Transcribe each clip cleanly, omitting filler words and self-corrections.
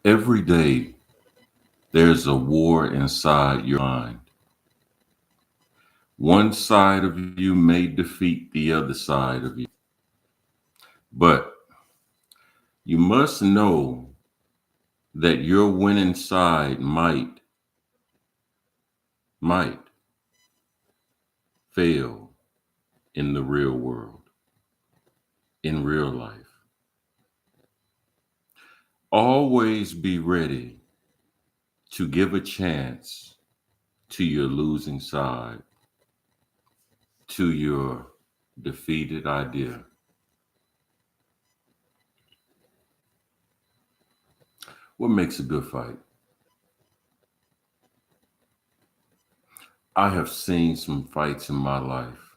Every day, there's a war inside your mind. One side of you may defeat the other side of you, but you must know that your winning side might fail in the real world, in real life. Always be ready to give a chance to your losing side, to your defeated idea. What makes a good fight? I have seen some fights in my life.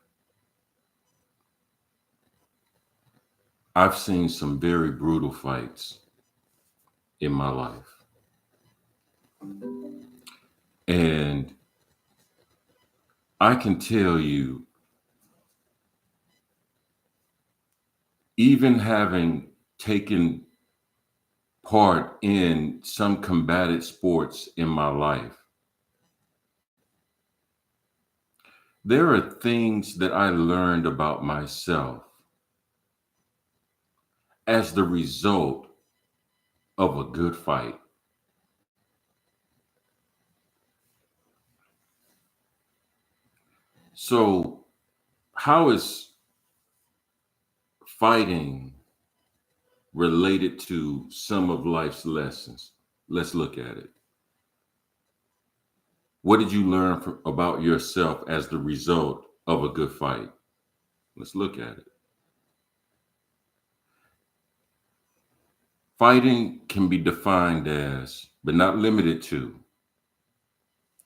I've seen some very brutal fights in my life. And I can tell you, even having taken part in some combated sports in my life, there are things that I learned about myself as the result of a good fight. So, how is fighting related to some of life's lessons? Let's look at it. What did you learn about yourself as the result of a good fight? Let's look at it. Fighting can be defined as, but not limited to,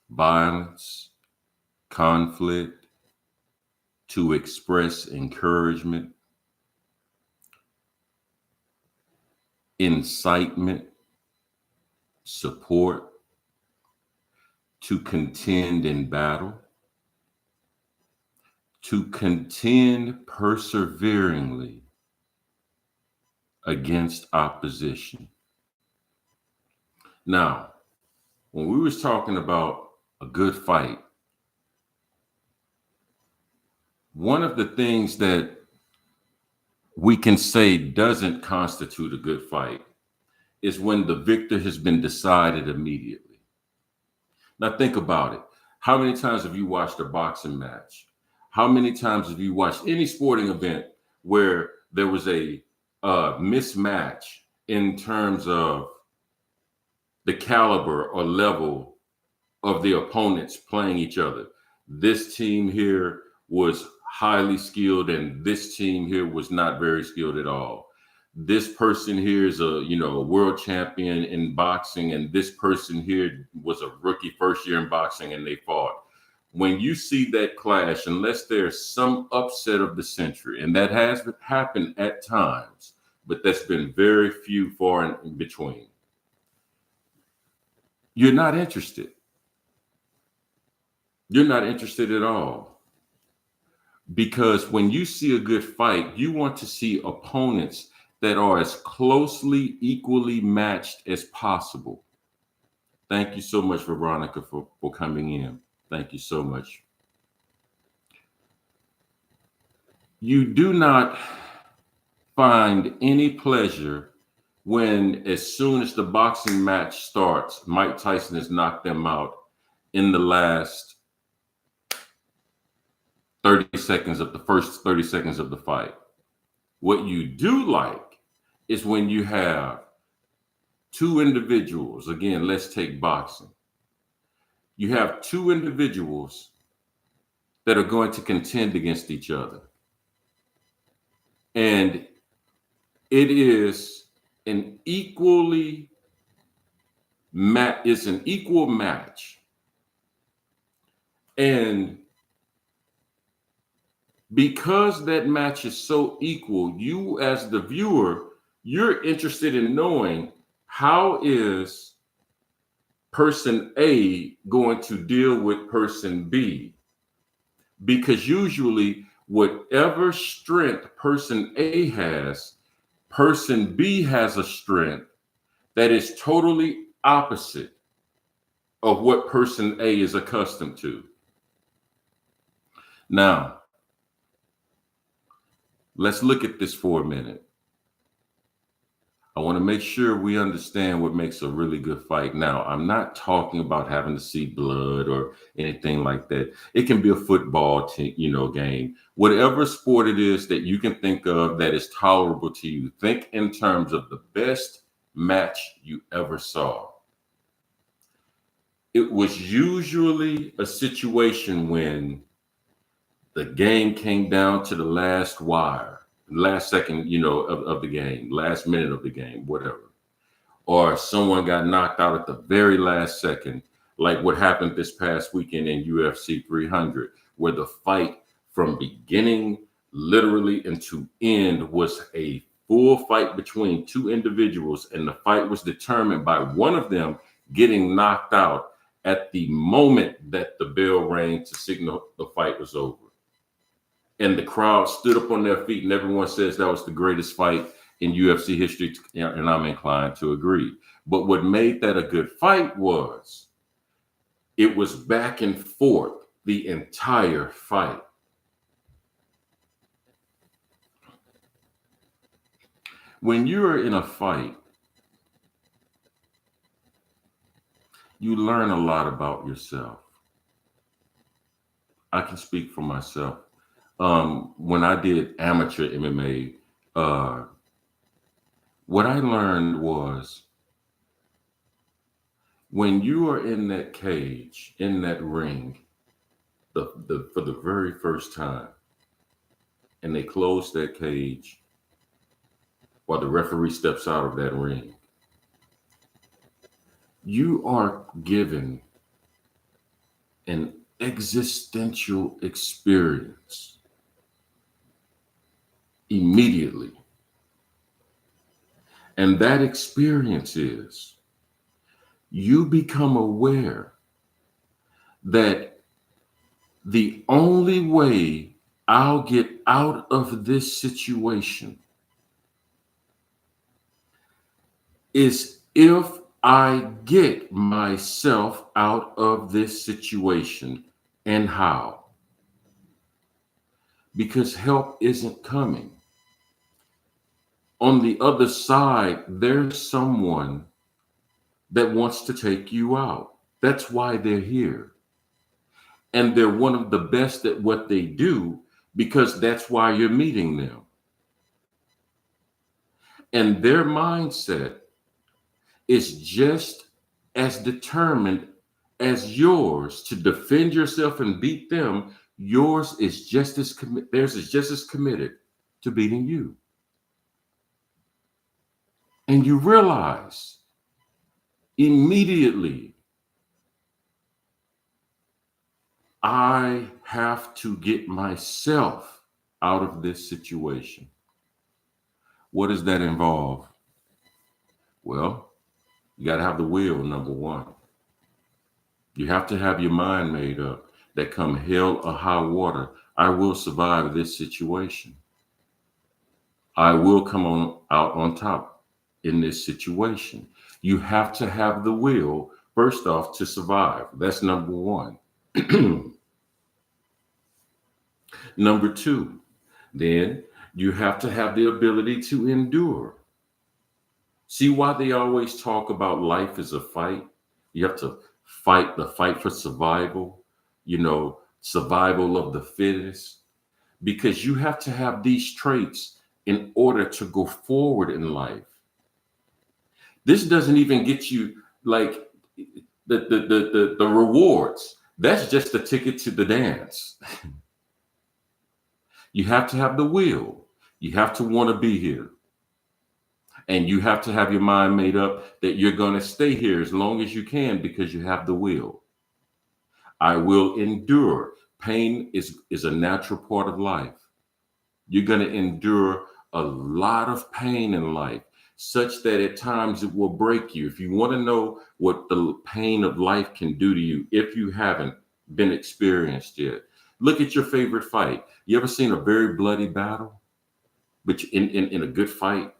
violence, conflict, to express encouragement, incitement, support, to contend in battle, to contend perseveringly against opposition. Now, when we was talking about a good fight, one of the things that we can say doesn't constitute a good fight is when the victor has been decided immediately. Now think about it. How many times have you watched a boxing match? How many times have you watched any sporting event where there was a mismatch in terms of the caliber or level of the opponents playing each other? This team here was highly skilled and this team here was not very skilled at all. This person here is a world champion in boxing, and this person here was a rookie first year in boxing and they fought. When you see that clash, unless there's some upset of the century, and that has happened at times, but that's been very few, far in between, you're not interested. You're not interested at all. Because when you see a good fight, you want to see opponents that are as closely, equally matched as possible. Thank you so much, Veronica, for coming in. Thank you so much. You do not find any pleasure when, as soon as the boxing match starts, Mike Tyson has knocked them out in the last 30 seconds of the first 30 seconds of the fight. What you do like is when you have two individuals, again, let's take boxing. You have two individuals that are going to contend against each other. And it is an equally it's an equal match. And because that match is so equal, you as the viewer, you're interested in knowing how is person A going to deal with person B? Because usually whatever strength person A has, person B has a strength that is totally opposite of what person A is accustomed to. Now, let's look at this for a minute. I want to make sure we understand what makes a really good fight. Now, I'm not talking about having to see blood or anything like that. It can be a football game. Whatever sport it is that you can think of that is tolerable to you. Think in terms of the best match you ever saw. It was usually a situation when the game came down to the last wire, last second, of the game, last minute of the game, whatever. Or someone got knocked out at the very last second, like what happened this past weekend in UFC 300, where the fight from beginning literally into end was a full fight between two individuals, and the fight was determined by one of them getting knocked out at the moment that the bell rang to signal the fight was over. And the crowd stood up on their feet, and everyone says that was the greatest fight in UFC history, and I'm inclined to agree. But what made that a good fight was it was back and forth the entire fight. When you're in a fight, you learn a lot about yourself. I can speak for myself. When I did amateur MMA, what I learned was when you are in that cage, in that ring, for the very first time, and they close that cage while the referee steps out of that ring, you are given an existential experience immediately. And that experience is you become aware that the only way I'll get out of this situation is if I get myself out of this situation. And how? Because help isn't coming. On the other side, there's someone that wants to take you out. That's why they're here. And they're one of the best at what they do, because that's why you're meeting them. And their mindset is just as determined as yours to defend yourself and beat them. Yours is just as theirs is just as committed to beating you. And you realize immediately, I have to get myself out of this situation. What does that involve? Well, you got to have the will, number one. You have to have your mind made up that come hell or high water, I will survive this situation. I will come out on top in this situation. You have to have the will, first off, to survive. That's number one. Number two, then you have to have the ability to endure. See why they always talk about life as a fight? You have to fight the fight for survival, survival of the fittest, because you have to have these traits in order to go forward in life. This doesn't even get you like the rewards. That's just the ticket to the dance. You have to have the will. You have to want to be here. And you have to have your mind made up that you're going to stay here as long as you can because you have the will. I will endure. Pain is a natural part of life. You're going to endure a lot of pain in life, such that at times it will break you. If you want to know what the pain of life can do to you, if you haven't been experienced yet, look at your favorite fight. You ever seen a very bloody battle, but in a good fight?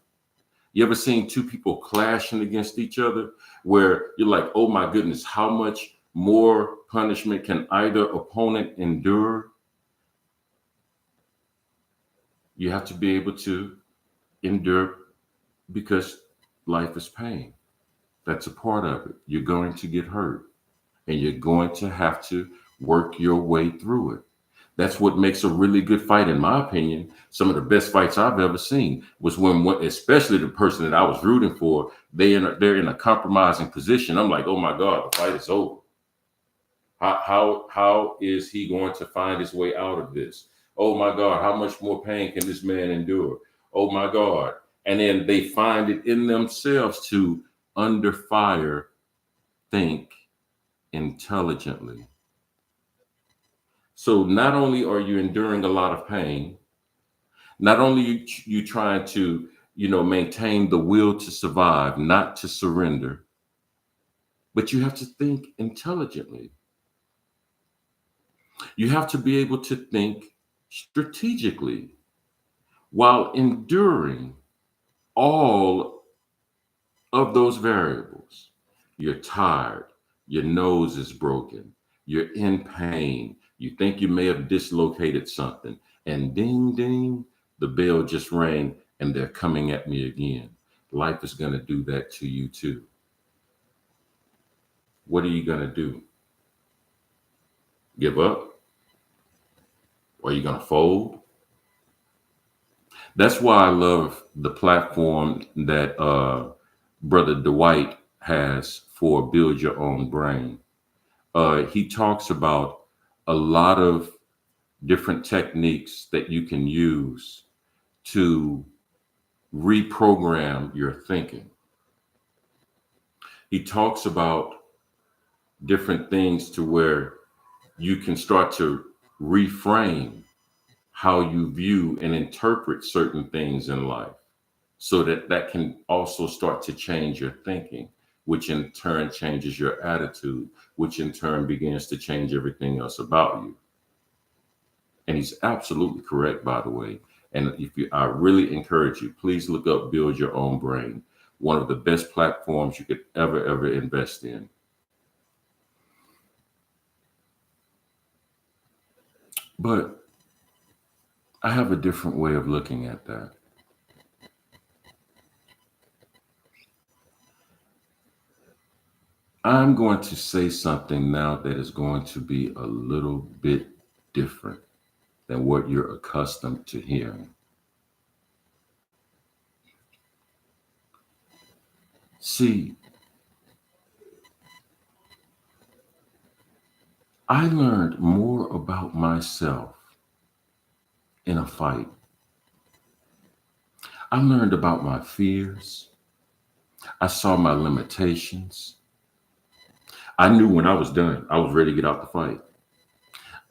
You ever seen two people clashing against each other where you're like, oh my goodness, how much more punishment can either opponent endure? You have to be able to endure because life is pain. That's a part of it. You're going to get hurt and you're going to have to work your way through it. That's what makes a really good fight, in my opinion. Some of the best fights I've ever seen was when, especially the person that I was rooting for, they're in a compromising position. I'm like, oh my God, the fight is over. How is he going to find his way out of this? Oh my God, how much more pain can this man endure? Oh my God. And then they find it in themselves to, under fire, think intelligently. So not only are you enduring a lot of pain, not only you trying to, maintain the will to survive, not to surrender, but you have to think intelligently. You have to be able to think strategically while enduring all of those variables. You're tired, your nose is broken, you're in pain, you think you may have dislocated something, and ding, ding, the bell just rang and they're coming at me again. Life is going to do that to you too. What are you going to do? Give up? Or are you going to fold? That's why I love the platform that Brother Dwight has for Build Your Own Brain. He talks about a lot of different techniques that you can use to reprogram your thinking. He talks about different things to where you can start to reframe how you view and interpret certain things in life, so that can also start to change your thinking, which in turn changes your attitude, which in turn begins to change everything else about you. And he's absolutely correct, by the way. And I really encourage you, please look up Build Your Own Brain, one of the best platforms you could ever invest in. But I have a different way of looking at that. I'm going to say something now that is going to be a little bit different than what you're accustomed to hearing. See, I learned more about myself in a fight. I learned about my fears. I saw my limitations. I knew when I was done, I was ready to get out the fight.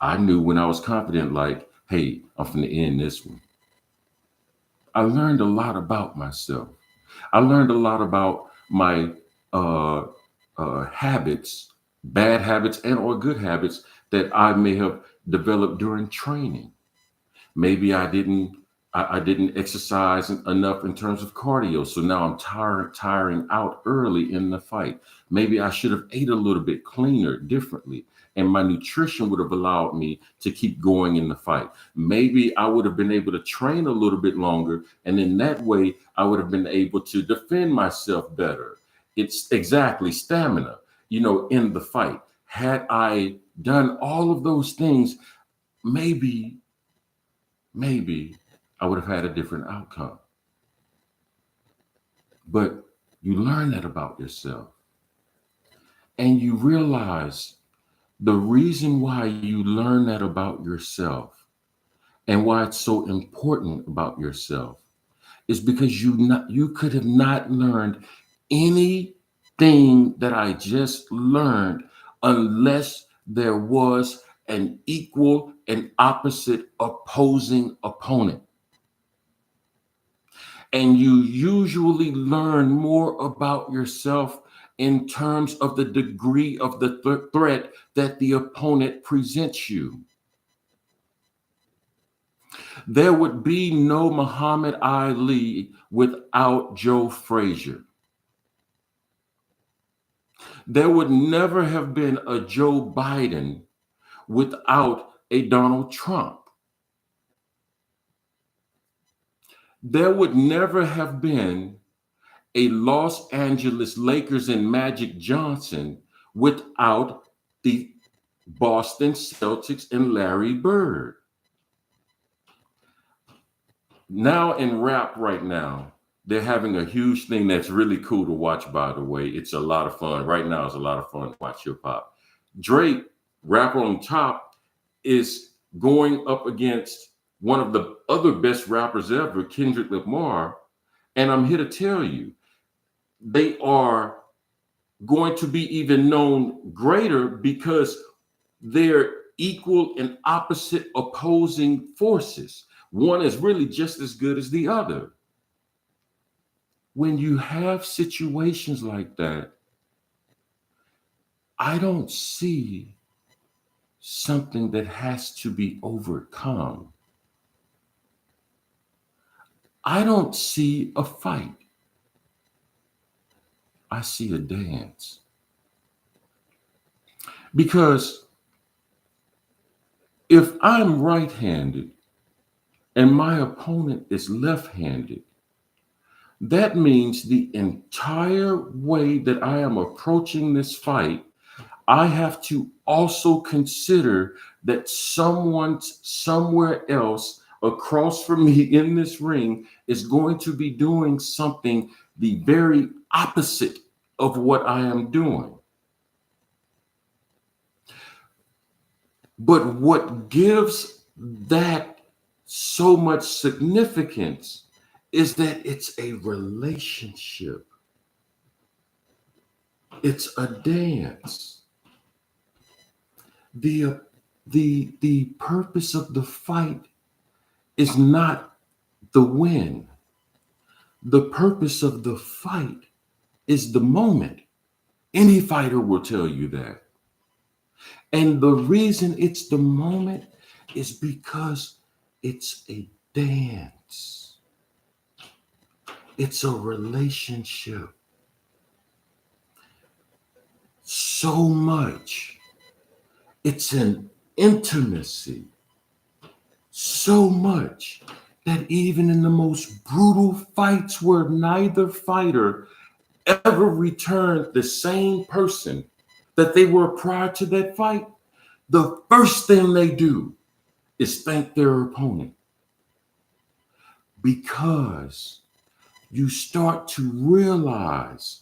I knew when I was confident, like, hey, I'm finna end this one. I learned a lot about myself. I learned a lot about my uh, habits, bad habits and or good habits that I may have developed during training. Maybe I didn't exercise enough in terms of cardio, so now I'm tiring out early in the fight. Maybe I should have ate a little bit cleaner, differently, and my nutrition would have allowed me to keep going in the fight. Maybe I would have been able to train a little bit longer, and in that way, I would have been able to defend myself better. It's exactly stamina, in the fight. Had I done all of those things, maybe I would have had a different outcome. But you learn that about yourself. And you realize the reason why you learn that about yourself and why it's so important about yourself is because you could have not learned anything that I just learned unless there was an equal and opposite opposing opponent. And you usually learn more about yourself in terms of the degree of the threat that the opponent presents you. There would be no Muhammad Ali without Joe Frazier. There would never have been a Joe Biden without a Donald Trump. There would never have been a Los Angeles Lakers and Magic Johnson without the Boston Celtics and Larry Bird. Now in rap right now, they're having a huge thing that's really cool to watch, by the way. It's a lot of fun. Right now, it's a lot of fun to watch hip hop. Drake, rapper on top, is going up against one of the other best rappers ever, Kendrick Lamar. And I'm here to tell you, they are going to be even known greater because they're equal and opposite opposing forces. One is really just as good as the other. When you have situations like that, I don't see something that has to be overcome. I don't see a fight. I see a dance. Because if I'm right-handed and my opponent is left-handed, that means the entire way that I am approaching this fight, I have to also consider that someone somewhere else across from me in this ring is going to be doing something the very opposite of what I am doing. But what gives that so much significance is that it's a relationship. It's a dance. The purpose of the fight is not the win. The purpose of the fight is the moment. Any fighter will tell you that. And the reason it's the moment is because it's a dance. It's a relationship. So much. It's an intimacy. So much that even in the most brutal fights where neither fighter ever returned the same person that they were prior to that fight, the first thing they do is thank their opponent. Because you start to realize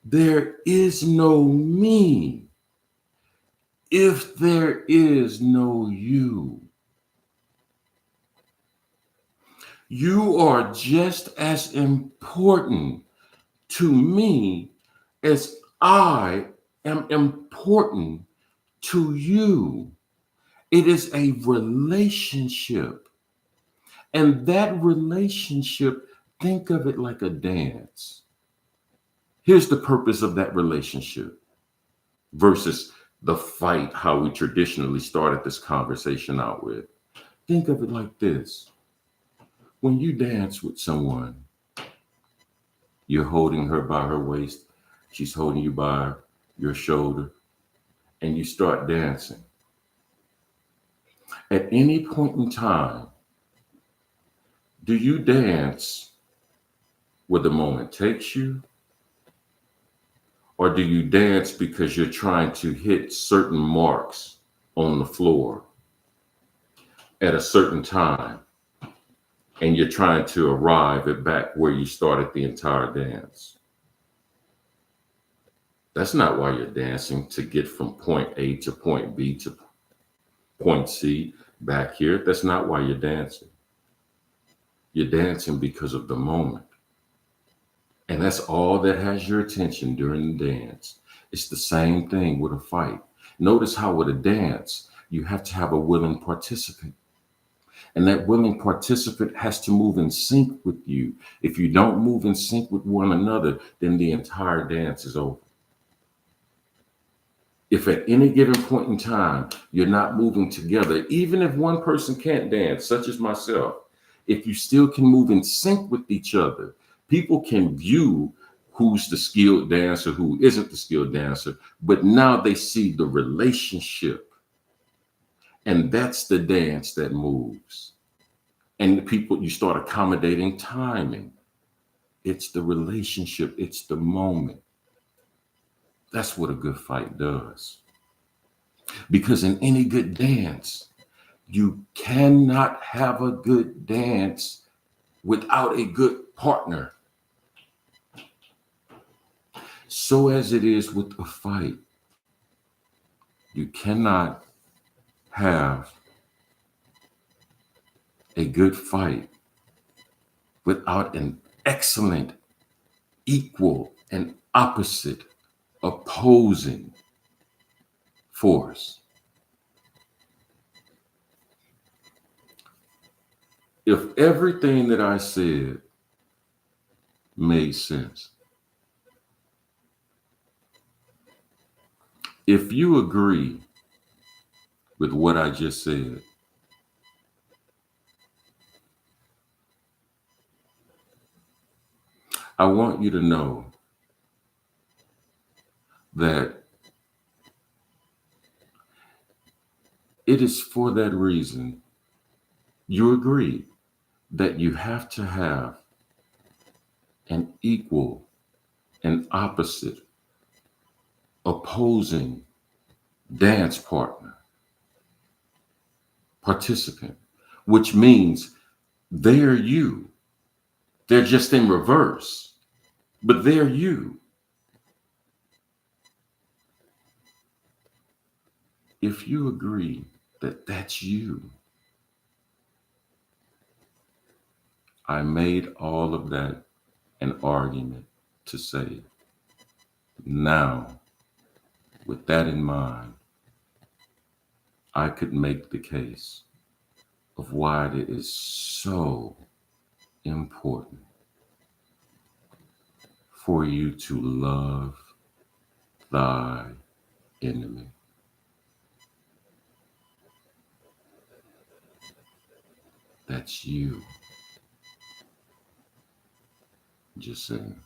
there is no me if there is no you. You are just as important to me as I am important to you. It is a relationship. And that relationship, think of it like a dance. Here's the purpose of that relationship versus the fight, how we traditionally started this conversation out with. Think of it like this. When you dance with someone, you're holding her by her waist, she's holding you by your shoulder, and you start dancing. At any point in time, do you dance where the moment takes you? Or do you dance because you're trying to hit certain marks on the floor at a certain time, and you're trying to arrive at back where you started the entire dance? That's not why you're dancing, to get from point A to point B to point C back here. That's not why you're dancing. You're dancing because of the moment. And that's all that has your attention during the dance. It's the same thing with a fight. Notice how with a dance, you have to have a willing participant. And that willing participant has to move in sync with you. If you don't move in sync with one another, then the entire dance is over. If at any given point in time you're not moving together, even if one person can't dance, such as myself, if you still can move in sync with each other, people can view who's the skilled dancer, who isn't the skilled dancer, but now they see the relationship. And that's the dance that moves. And the people, you start accommodating timing. It's the relationship, it's the moment. That's what a good fight does. Because in any good dance, you cannot have a good dance without a good partner. So as it is with a fight, you cannot have a good fight without an excellent, equal, and opposite opposing force. If everything that I said made sense, if you agree with what I just said, I want you to know that it is for that reason you agree that you have to have an equal and opposite opposing dance partner, participant, which means they're you. They're just in reverse, but they're you. If you agree that that's you, I made all of that an argument to say, now, with that in mind, I could make the case of why it is so important for you to love thy enemy. That's you. Just saying.